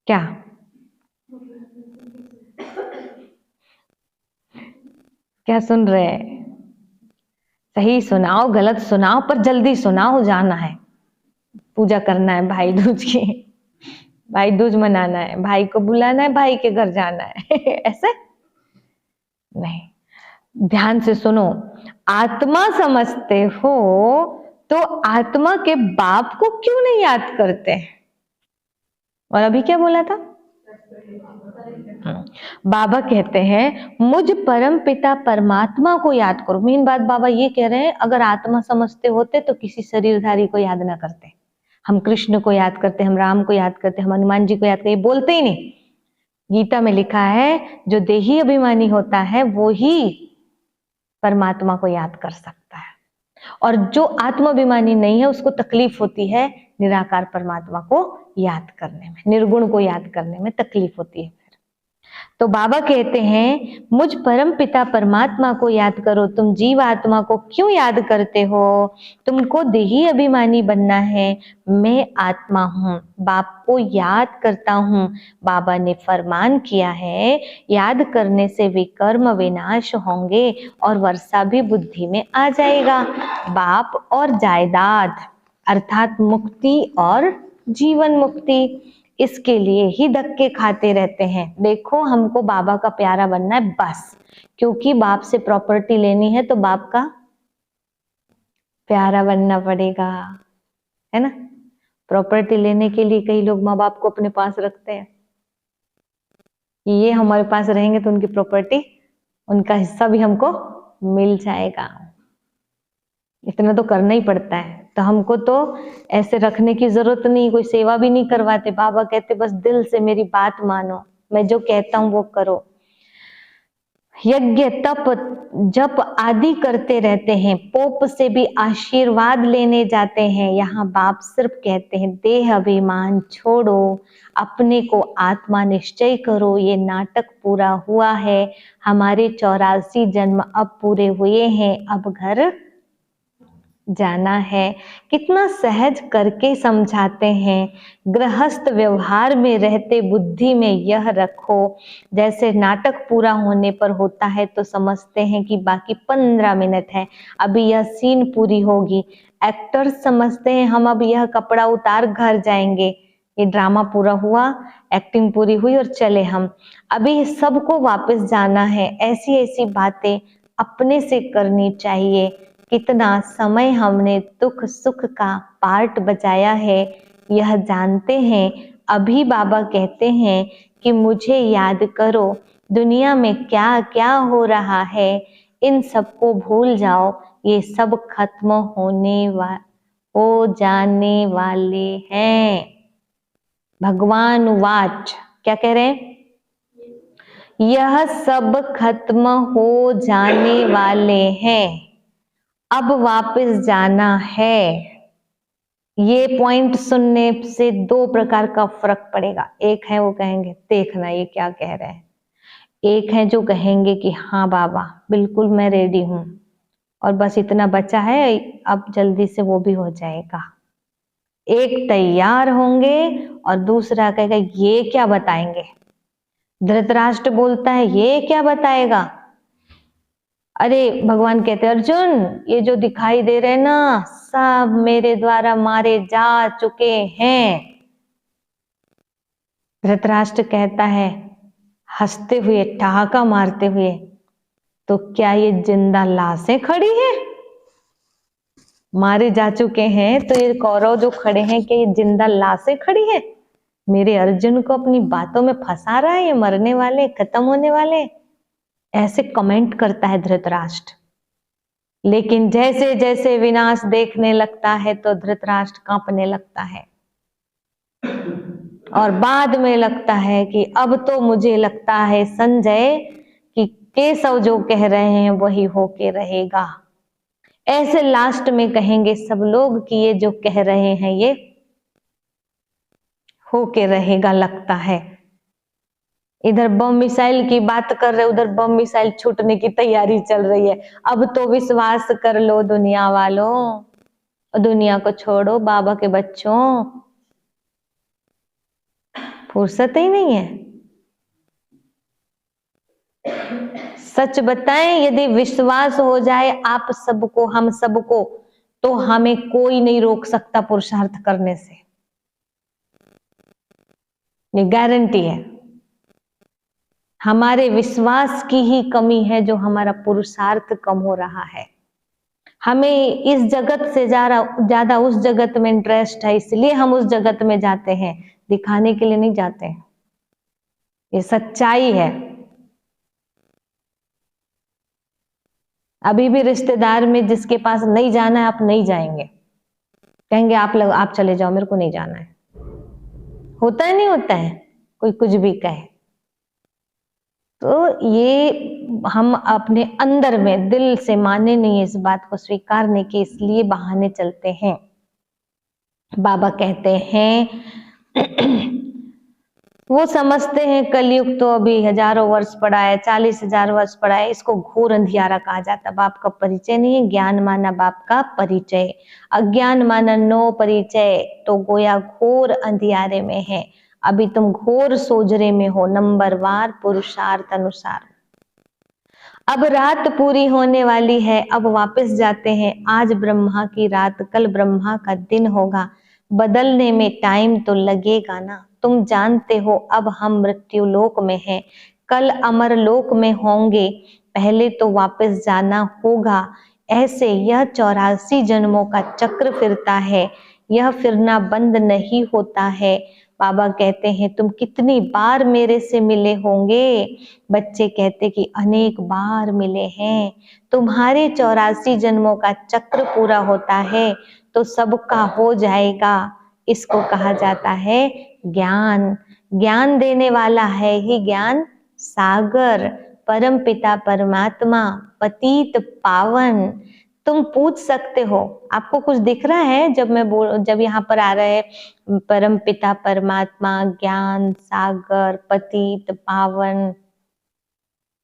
क्या? क्या सुन रहे हैं? सही सुनाओ, गलत सुनाओ, पर जल्दी सुनाओ, जाना है, पूजा करना है भाई दूज की, भाई दूज मनाना है, भाई को बुलाना है, भाई के घर जाना है ऐसे नहीं, ध्यान से सुनो। आत्मा समझते हो तो आत्मा के बाप को क्यों नहीं याद करते? और अभी क्या बोला था? बाबा कहते हैं मुझ परम पिता परमात्मा को याद करो। मेन बात बाबा ये कह रहे हैं, अगर आत्मा समझते होते तो किसी शरीरधारी को याद ना करते। हम कृष्ण को याद करते, हम राम को याद करते, हम हनुमान जी को याद करते, बोलते ही नहीं। गीता में लिखा है जो देही अभिमानी होता है वो ही परमात्मा को याद कर सकता है, और जो आत्माभिमानी नहीं है उसको तकलीफ होती है निराकार परमात्मा को याद करने में, निर्गुण को याद करने में तकलीफ होती है। तो बाबा कहते हैं मुझ परम पिता परमात्मा को याद करो, तुम जीव आत्मा को क्यों याद करते हो? तुमको देही अभिमानी बनना है, मैं आत्मा हूँ, बाप को याद करता हूँ। बाबा ने फरमान किया है याद करने से विकर्म विनाश होंगे और वर्षा भी बुद्धि में आ जाएगा। बाप और जायदाद अर्थात मुक्ति और जीवन मुक्ति, इसके लिए ही धक्के खाते रहते हैं। देखो हमको बाबा का प्यारा बनना है बस, क्योंकि बाप से प्रॉपर्टी लेनी है तो बाप का प्यारा बनना पड़ेगा, है ना। प्रॉपर्टी लेने के लिए कई लोग माँ बाप को अपने पास रखते हैं, ये हमारे पास रहेंगे तो उनकी प्रॉपर्टी, उनका हिस्सा भी हमको मिल जाएगा। इतना तो करना ही पड़ता है, तो हमको तो ऐसे रखने की जरूरत नहीं, कोई सेवा भी नहीं करवाते। बाबा कहते बस दिल से मेरी बात मानो, मैं जो कहता हूँ वो करो। यज्ञ तप जप आदि करते रहते हैं, पोप से भी आशीर्वाद लेने जाते हैं। यहाँ बाप सिर्फ कहते हैं देह अभिमान छोड़ो, अपने को आत्मा निश्चय करो। ये नाटक पूरा हुआ है, हमारे 84 जन्म अब पूरे हुए हैं, अब घर जाना है। कितना सहज करके समझाते हैं। गृहस्थ व्यवहार में रहते बुद्धि में यह रखो, जैसे नाटक पूरा होने पर होता है तो समझते हैं कि बाकी 15 मिनट है, अभी यह सीन पूरी होगी। एक्टर्स समझते हैं हम अब यह कपड़ा उतार घर जाएंगे, ये ड्रामा पूरा हुआ, एक्टिंग पूरी हुई और चले हम, अभी सबको वापस जाना है। ऐसी ऐसी बातें अपने से करनी चाहिए। कितना समय हमने दुख सुख का पार्ट बजाया है यह जानते हैं। अभी बाबा कहते हैं कि मुझे याद करो, दुनिया में क्या क्या हो रहा है इन सबको भूल जाओ, ये सब खत्म हो जाने वाले हैं। भगवान वाच क्या कह रहे हैं? यह सब खत्म हो जाने वाले हैं, अब वापस जाना है। ये पॉइंट सुनने से 2 प्रकार का फर्क पड़ेगा। एक है वो कहेंगे देखना ये क्या कह रहे हैं, एक है जो कहेंगे कि हाँ बाबा बिल्कुल मैं रेडी हूं और बस इतना बचा है, अब जल्दी से वो भी हो जाएगा। एक तैयार होंगे और दूसरा कहेगा ये क्या बताएंगे। धृतराष्ट्र बोलता है ये क्या बताएगा। अरे भगवान कहते अर्जुन ये जो दिखाई दे रहे ना सब मेरे द्वारा मारे जा चुके हैं। धृतराष्ट्र कहता है हंसते हुए ठहाका मारते हुए, तो क्या ये जिंदा लाशें खड़ी हैं? मारे जा चुके हैं तो ये कौरव जो खड़े हैं क्या ये जिंदा लाशें खड़ी हैं? मेरे अर्जुन को अपनी बातों में फंसा रहा है, ये मरने वाले खत्म होने वाले। ऐसे कमेंट करता है धृतराष्ट्र। लेकिन जैसे जैसे विनाश देखने लगता है तो धृतराष्ट्र कांपने लगता है और बाद में लगता है कि अब तो मुझे लगता है संजय कि केशव जो कह रहे हैं वही होके रहेगा। ऐसे लास्ट में कहेंगे सब लोग कि ये जो कह रहे हैं ये होके रहेगा लगता है। इधर बम मिसाइल की बात कर रहे, उधर बम मिसाइल छूटने की तैयारी चल रही है। अब तो विश्वास कर लो दुनिया वालों, दुनिया को छोड़ो बाबा के बच्चों, फुर्सत ही नहीं है। सच बताएं, यदि विश्वास हो जाए आप सबको, हम सबको, तो हमें कोई नहीं रोक सकता पुरुषार्थ करने से, ये गारंटी है। हमारे विश्वास की ही कमी है जो हमारा पुरुषार्थ कम हो रहा है। हमें इस जगत से ज्यादा उस जगत में इंटरेस्ट है, इसलिए हम उस जगत में जाते हैं, दिखाने के लिए नहीं जाते हैं। ये सच्चाई है। अभी भी रिश्तेदार में जिसके पास नहीं जाना है, आप नहीं जाएंगे, कहेंगे आप चले जाओ, मेरे को नहीं जाना है। होता है नहीं होता है, कोई कुछ भी कहे तो ये हम अपने अंदर में दिल से माने नहीं है इस बात को स्वीकारने के, इसलिए बहाने चलते हैं। बाबा कहते हैं वो समझते हैं कलयुग तो अभी हजारों वर्ष पड़ा है, 40,000 वर्ष पड़ा है, इसको घोर अंधियारा कहा जाता है। बाप का परिचय नहीं है, ज्ञान माना बाप का परिचय, अज्ञान माना नो परिचय, तो गोया घोर अंधियारे में है। अभी तुम घोर सोजरे में हो, नंबरवार पुरुषार्थ अनुसार। अब रात पूरी होने वाली है, अब वापस जाते हैं। आज ब्रह्मा की रात, कल ब्रह्मा का दिन होगा, बदलने में टाइम तो लगेगा ना। तुम जानते हो अब हम मृत्यु लोक में हैं, कल अमर लोक में होंगे, पहले तो वापस जाना होगा। ऐसे यह 84 जन्मों का चक्र फिरता है, यह फिरना बंद नहीं होता है। बाबा कहते हैं तुम कितनी बार मेरे से मिले होंगे? बच्चे कहते कि अनेक बार मिले हैं। तुम्हारे 84 जन्मों का चक्र पूरा होता है तो सबका हो जाएगा। इसको कहा जाता है ज्ञान। ज्ञान देने वाला है ही ज्ञान सागर, परम पिता परमात्मा, पतित पावन। तुम पूछ सकते हो, आपको कुछ दिख रहा है जब यहाँ पर आ रहे हैं परम पिता परमात्मा, ज्ञान सागर, पतित पावन,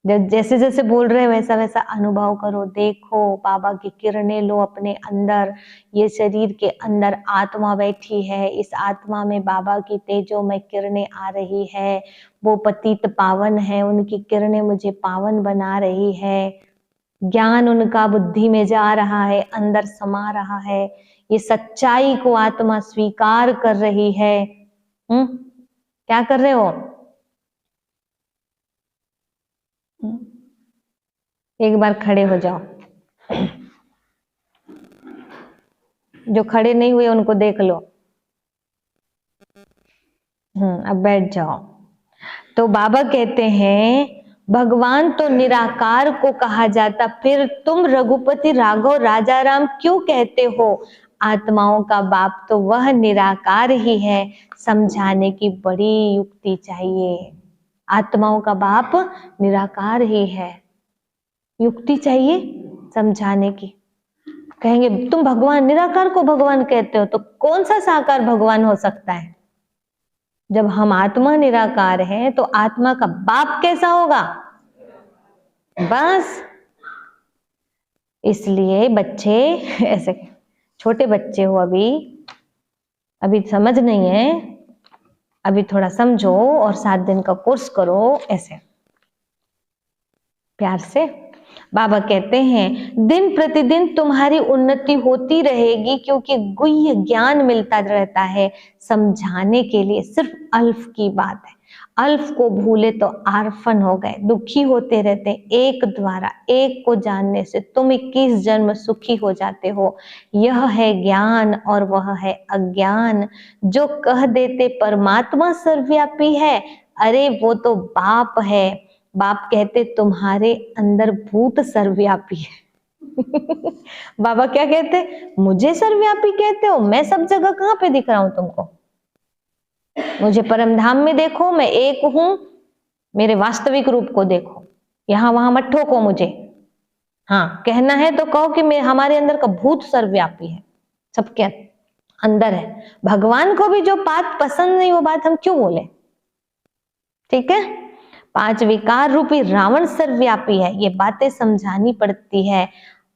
जैसे जैसे बोल रहे हैं वैसा वैसा अनुभव करो। देखो बाबा की किरणें लो अपने अंदर। ये शरीर के अंदर आत्मा बैठी है, इस आत्मा में बाबा की तेजोमय किरणें आ रही है। वो पतित पावन है, उनकी किरणें मुझे पावन बना रही है। ज्ञान उनका बुद्धि में जा रहा है, अंदर समा रहा है। ये सच्चाई को आत्मा स्वीकार कर रही है। क्या कर रहे हो? एक बार खड़े हो जाओ। जो खड़े नहीं हुए उनको देख लो। अब बैठ जाओ। तो बाबा कहते हैं भगवान तो निराकार को कहा जाता, फिर तुम रघुपति राघव राजा राम क्यों कहते हो? आत्माओं का बाप तो वह निराकार ही है, समझाने की बड़ी युक्ति चाहिए। आत्माओं का बाप निराकार ही है, युक्ति चाहिए समझाने की। कहेंगे तुम भगवान निराकार को भगवान कहते हो, तो कौन सा साकार भगवान हो सकता है? जब हम आत्मा निराकार हैं तो आत्मा का बाप कैसा होगा? बस इसलिए बच्चे, ऐसे छोटे बच्चे हो, अभी समझ नहीं है, अभी थोड़ा समझो और 7 दिन का कोर्स करो। ऐसे प्यार से बाबा कहते हैं दिन प्रतिदिन तुम्हारी उन्नति होती रहेगी, क्योंकि गुह्य ज्ञान मिलता रहता है। समझाने के लिए सिर्फ अल्फ की बात है, अल्फ को भूले तो आरफन हो गए, दुखी होते रहते। एक द्वारा एक को जानने से तुम 21 जन्म सुखी हो जाते हो। यह है ज्ञान और वह है अज्ञान। जो कह देते परमात्मा सर्वव्यापी है, अरे वो तो बाप है। बाप कहते तुम्हारे अंदर भूत सर्वव्यापी है। बाबा क्या कहते, मुझे सर्वव्यापी कहते हो, मैं सब जगह कहाँ पे दिख रहा हूं तुमको? मुझे परमधाम में देखो, मैं एक हूं, मेरे वास्तविक रूप को देखो, यहां वहां मत ठोको मुझे। हाँ, कहना है तो कहो कि मैं, हमारे अंदर का भूत सर्वव्यापी है, सबके अंदर है। भगवान को भी जो बात पसंद नहीं वो बात हम क्यों बोले? ठीक है, 5 विकार रूपी रावण सर्वव्यापी है, ये बातें समझानी पड़ती है।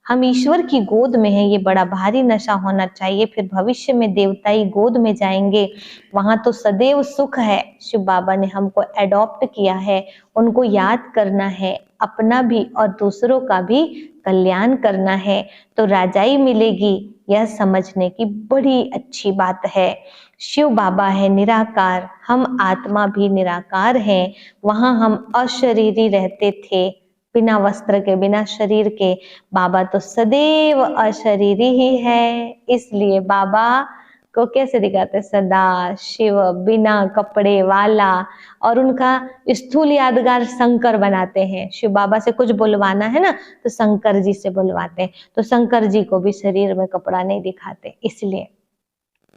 हम ईश्वर की गोद में हैं, ये बड़ा भारी नशा होना चाहिए। फिर भविष्य में देवताई गोद में जाएंगे, वहां तो सदैव सुख है। शिव बाबा ने हमको एडॉप्ट किया है, उनको याद करना है, अपना भी और दूसरों का भी कल्याण करना है, तो राजाई मिलेगी। यह समझने की बड़ी अच्छी बात है। शिव बाबा है निराकार, हम आत्मा भी निराकार हैं। वहां हम अशरीरी रहते थे, बिना वस्त्र के, बिना शरीर के। बाबा तो सदैव अशरीरी ही है, इसलिए बाबा को कैसे दिखाते हैं? सदा शिव, बिना कपड़े वाला। और उनका स्थूल यादगार शंकर बनाते हैं। शिव बाबा से कुछ बुलवाना है ना, तो शंकर जी से बुलवाते हैं, तो शंकर जी को भी शरीर में कपड़ा नहीं दिखाते। इसलिए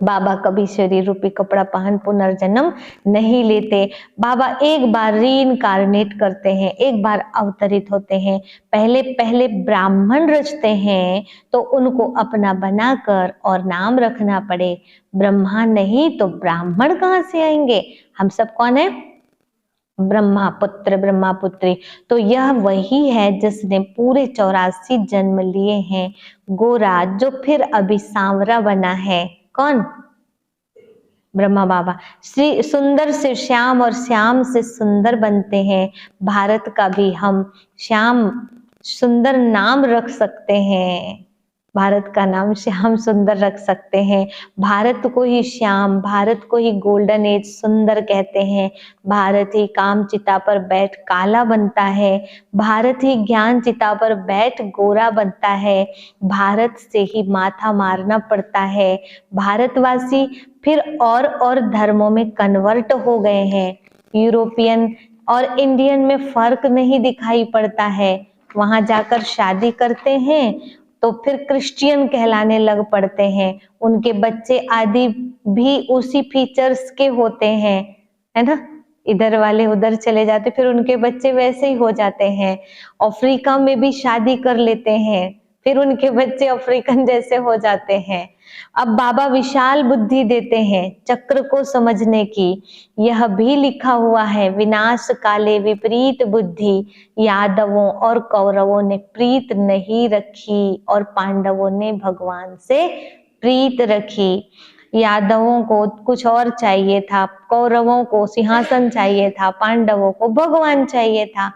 बाबा कभी शरीर रूपी कपड़ा पहन पुनर्जन्म नहीं लेते। बाबा एक बार रीइंकारनेट करते हैं, एक बार अवतरित होते हैं। पहले पहले ब्राह्मण रचते हैं, तो उनको अपना बनाकर और नाम रखना पड़े। ब्रह्मा नहीं तो ब्राह्मण कहाँ से आएंगे? हम सब कौन है? ब्रह्मा पुत्र, ब्रह्मा पुत्री। तो यह वही है जिसने पूरे 84 जन्म लिए हैं। गोरा जो फिर अभी सांवरा बना है, कौन? ब्रह्मा बाबा। श्री सुंदर से श्याम और श्याम से सुंदर बनते हैं। भारत का भी हम श्याम सुंदर नाम रख सकते हैं, भारत का नाम श्याम सुंदर रख सकते हैं। भारत को ही श्याम, भारत को ही गोल्डन एज सुंदर कहते हैं। भारत ही काम चिता पर बैठ काला बनता है, भारत ही ज्ञान चिता पर बैठ गोरा बनता है। भारत से ही माथा मारना पड़ता है। भारतवासी फिर और धर्मों में कन्वर्ट हो गए हैं। यूरोपियन और इंडियन में फर्क नहीं दिखाई पड़ता है। वहां जाकर शादी करते हैं तो फिर क्रिश्चियन कहलाने लग पड़ते हैं। उनके बच्चे आदि भी उसी फीचर्स के होते हैं, है ना? इधर वाले उधर चले जाते, फिर उनके बच्चे वैसे ही हो जाते हैं। अफ्रीका में भी शादी कर लेते हैं, फिर उनके बच्चे अफ्रीकन जैसे हो जाते हैं। अब बाबा विशाल बुद्धि देते हैं चक्र को समझने की। यह भी लिखा हुआ है, विनाश काले विपरीत बुद्धि, यादवों और कौरवों ने प्रीत नहीं रखी और पांडवों ने भगवान से प्रीत रखी। यादवों को कुछ और चाहिए था, कौरवों को सिंहासन चाहिए था, पांडवों को भगवान चाहिए था।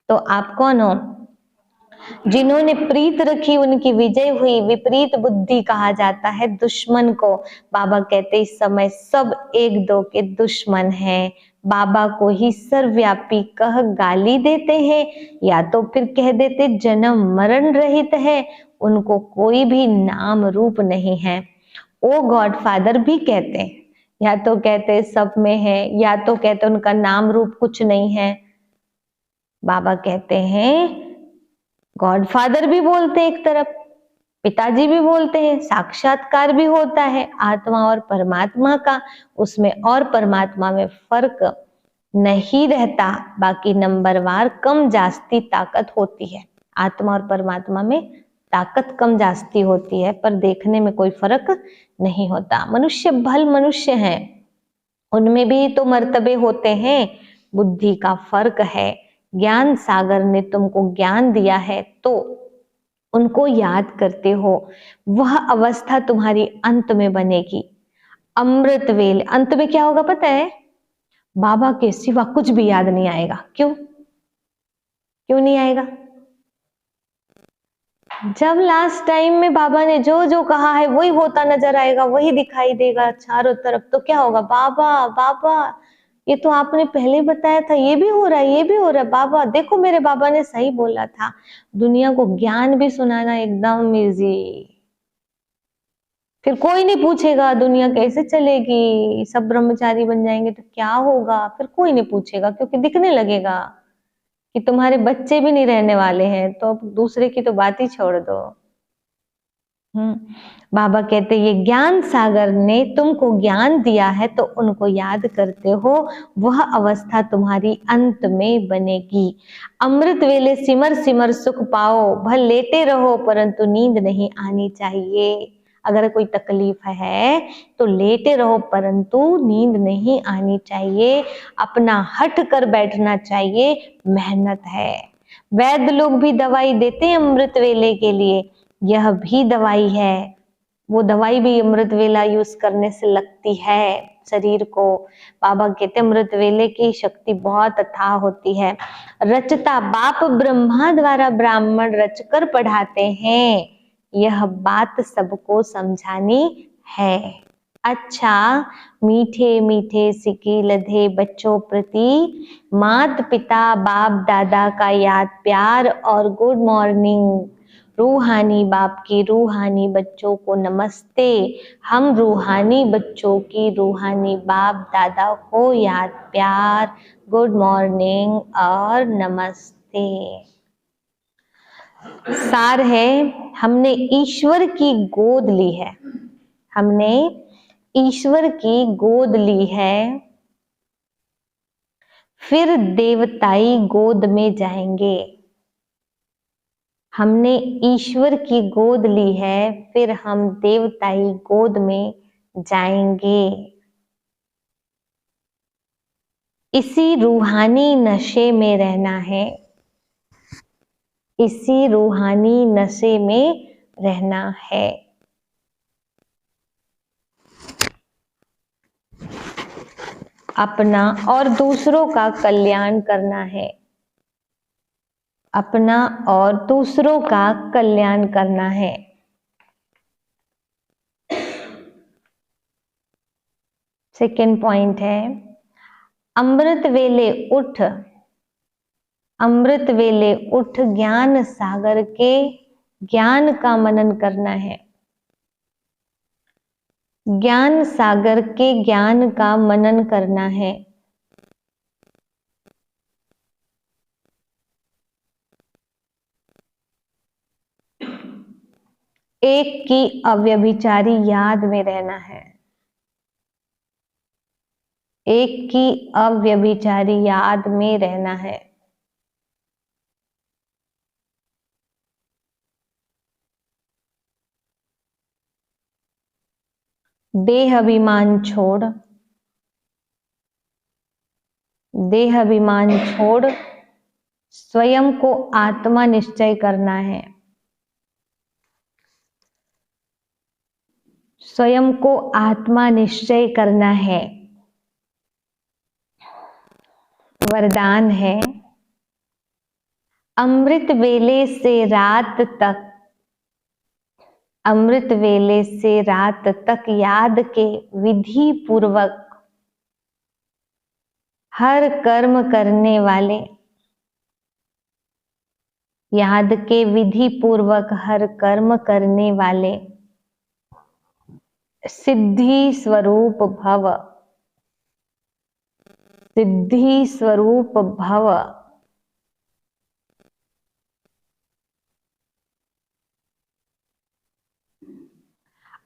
तो आप कौन हो? जिन्होंने प्रीत रखी उनकी विजय हुई। विपरीत बुद्धि कहा जाता है दुश्मन को। बाबा कहते इस समय सब एक दो के दुश्मन हैं। बाबा को ही सर्वव्यापी कह गाली देते हैं, या तो फिर कह देते जन्म मरण रहित है, उनको कोई भी नाम रूप नहीं है। ओ गॉडफादर भी कहते हैं, या तो कहते सब में है, या तो कहते उनका नाम रूप कुछ नहीं है। बाबा कहते हैं गॉडफादर भी बोलते हैं, एक तरफ पिताजी भी बोलते हैं, साक्षात्कार भी होता है आत्मा और परमात्मा का, उसमें और परमात्मा में फर्क नहीं रहता। बाकी नंबरवार कम जास्ती ताकत होती है, आत्मा और परमात्मा में ताकत कम जास्ती होती है, पर देखने में कोई फर्क नहीं होता। मनुष्य भल मनुष्य हैं, उनमें भी तो मर्तबे होते हैं, बुद्धि का फर्क है। ज्ञान सागर ने तुमको ज्ञान दिया है तो उनको याद करते हो, वह अवस्था तुम्हारी अंत में बनेगी। अमृत वेल अंत में क्या होगा पता है? बाबा के सिवा कुछ भी याद नहीं आएगा। क्यों क्यों नहीं आएगा? जब लास्ट टाइम में बाबा ने जो जो कहा है वही होता नजर आएगा, वही दिखाई देगा चारों तरफ, तो क्या होगा? बाबा बाबा ये तो आपने पहले बताया था, ये भी हो रहा है, ये भी हो रहा है। बाबा देखो मेरे बाबा ने सही बोला था। दुनिया को ज्ञान भी सुनाना एकदम इजी, फिर कोई नहीं पूछेगा दुनिया कैसे चलेगी। सब ब्रह्मचारी बन जाएंगे तो क्या होगा? फिर कोई नहीं पूछेगा, क्योंकि दिखने लगेगा कि तुम्हारे बच्चे भी नहीं रहने वाले हैं, तो अब दूसरे की तो बात ही छोड़ दो। बाबा कहते ये ज्ञान सागर ने तुमको ज्ञान दिया है तो उनको याद करते हो, वह अवस्था तुम्हारी अंत में बनेगी। अमृत वेले सिमर सिमर सुख पाओ, भल लेटे रहो परंतु नींद नहीं आनी चाहिए। अगर कोई तकलीफ है तो लेटे रहो परंतु नींद नहीं आनी चाहिए, अपना हट कर बैठना चाहिए, मेहनत है। वैद्य लोग भी दवाई देते हैं अमृत वेले के लिए, यह भी दवाई है, वो दवाई भी अमृत वेला यूज करने से लगती है शरीर को। बाबा कहते अमृत वेले की शक्ति बहुत अथाह होती है। रचता बाप ब्रह्मा द्वारा ब्राह्मण रचकर पढ़ाते हैं, यह बात सबको समझानी है। अच्छा, मीठे मीठे सिकी लधे बच्चों प्रति मात पिता बाप दादा का याद प्यार और गुड मॉर्निंग। रूहानी बाप की रूहानी बच्चों को नमस्ते। हम रूहानी बच्चों की रूहानी बाप दादा को याद प्यार, गुड मॉर्निंग और नमस्ते। सार है, हमने ईश्वर की गोद ली है, हमने ईश्वर की गोद ली है, फिर देवताई गोद में जाएंगे। हमने ईश्वर की गोद ली है, फिर हम देवताई गोद में जाएंगे। इसी रूहानी नशे में रहना है, इसी रूहानी नशे में रहना है। अपना और दूसरों का कल्याण करना है, अपना और दूसरों का कल्याण करना है। सेकेंड पॉइंट है, अमृत वेले उठ, अमृत वेले उठ ज्ञान सागर के ज्ञान का मनन करना है, ज्ञान सागर के ज्ञान का मनन करना है। एक की अव्यभिचारी याद में रहना है, एक की अव्यभिचारी याद में रहना है। देह अभिमान छोड़, देह अभिमान छोड़ स्वयं को आत्मा निश्चय करना है, स्वयं को आत्मा निश्चय करना है। वरदान है, अमृत वेले से रात तक, अमृत वेले से रात तक याद के विधि पूर्वक हर कर्म करने वाले, याद के विधि पूर्वक हर कर्म करने वाले सिद्धि स्वरूप भव, सिद्धि स्वरूप भव।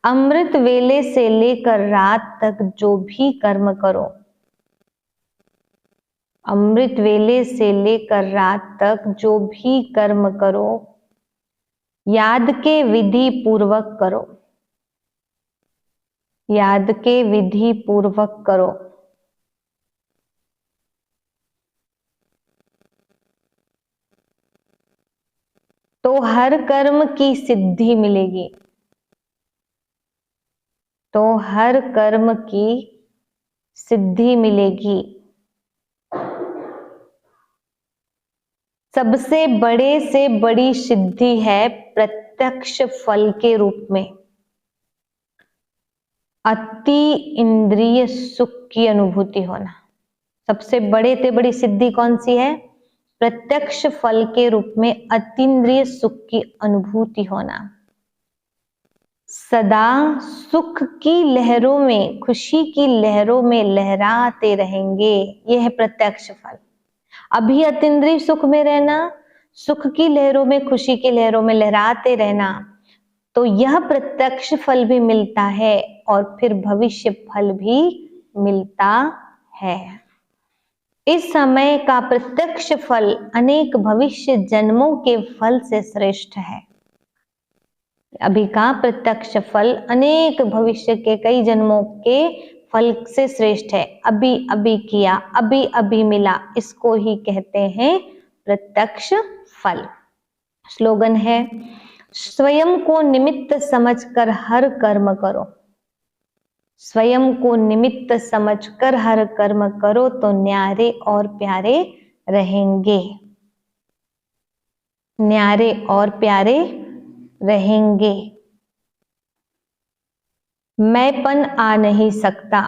अमृत वेले से लेकर रात तक जो भी कर्म करो, अमृत वेले से लेकर रात तक जो भी कर्म करो, याद के विधि पूर्वक करो, याद के विधि पूर्वक करो। तो हर कर्म की सिद्धि मिलेगी, तो हर कर्म की सिद्धि मिलेगी। सबसे बड़े से बड़ी सिद्धि है प्रत्यक्ष फल के रूप में अति इंद्रिय सुख की अनुभूति होना। सबसे बड़े से बड़ी सिद्धि कौन सी है? प्रत्यक्ष फल के रूप में अतीन्द्रिय सुख की अनुभूति होना। सदा सुख की लहरों में, खुशी की लहरों में लहराते रहेंगे, यह है प्रत्यक्ष फल। अभी अतीन्द्रिय सुख में रहना, सुख की लहरों में, खुशी की लहरों में लहराते रहना, तो यह प्रत्यक्ष फल भी मिलता है और फिर भविष्य फल भी मिलता है। इस समय का प्रत्यक्ष फल अनेक भविष्य जन्मों के फल से श्रेष्ठ है। अभी का प्रत्यक्ष फल अनेक भविष्य के कई जन्मों के फल से श्रेष्ठ है। अभी अभी किया, अभी अभी मिला, इसको ही कहते हैं प्रत्यक्ष फल। स्लोगन है, स्वयं को निमित्त समझकर हर कर्म करो। स्वयं को निमित्त समझकर हर कर्म करो तो न्यारे और प्यारे रहेंगे। न्यारे और प्यारे रहेंगे। मैंपन आ नहीं सकता।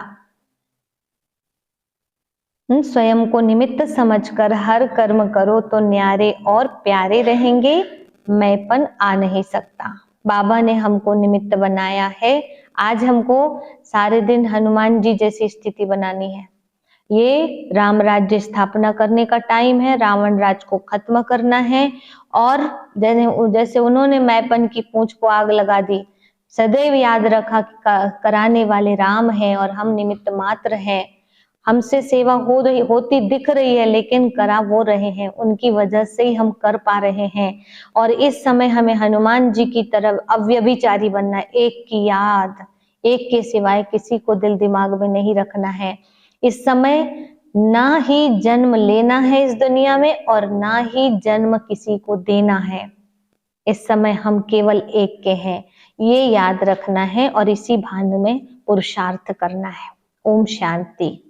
स्वयं को निमित्त समझकर हर कर्म करो तो न्यारे और प्यारे रहेंगे, मैंपन आ नहीं सकता। बाबा ने हमको निमित्त बनाया है। आज हमको सारे दिन हनुमान जी जैसी स्थिति बनानी है। ये राम राज्य स्थापना करने का टाइम है, रावण राज को खत्म करना है। और जैसे उन्होंने मैंपन की पूंछ को आग लगा दी, सदैव याद रखा कि कराने वाले राम हैं और हम निमित्त मात्र हैं। हमसे सेवा होती दिख रही है, लेकिन करा वो रहे हैं, उनकी वजह से ही हम कर पा रहे हैं। और इस समय हमें हनुमान जी की तरफ अव्यभिचारी बनना है। एक की याद, एक के सिवाय किसी को दिल दिमाग में नहीं रखना है। इस समय ना ही जन्म लेना है इस दुनिया में और ना ही जन्म किसी को देना है। इस समय हम केवल एक के हैं, ये याद रखना है और इसी भान में पुरुषार्थ करना है। ओम शांति।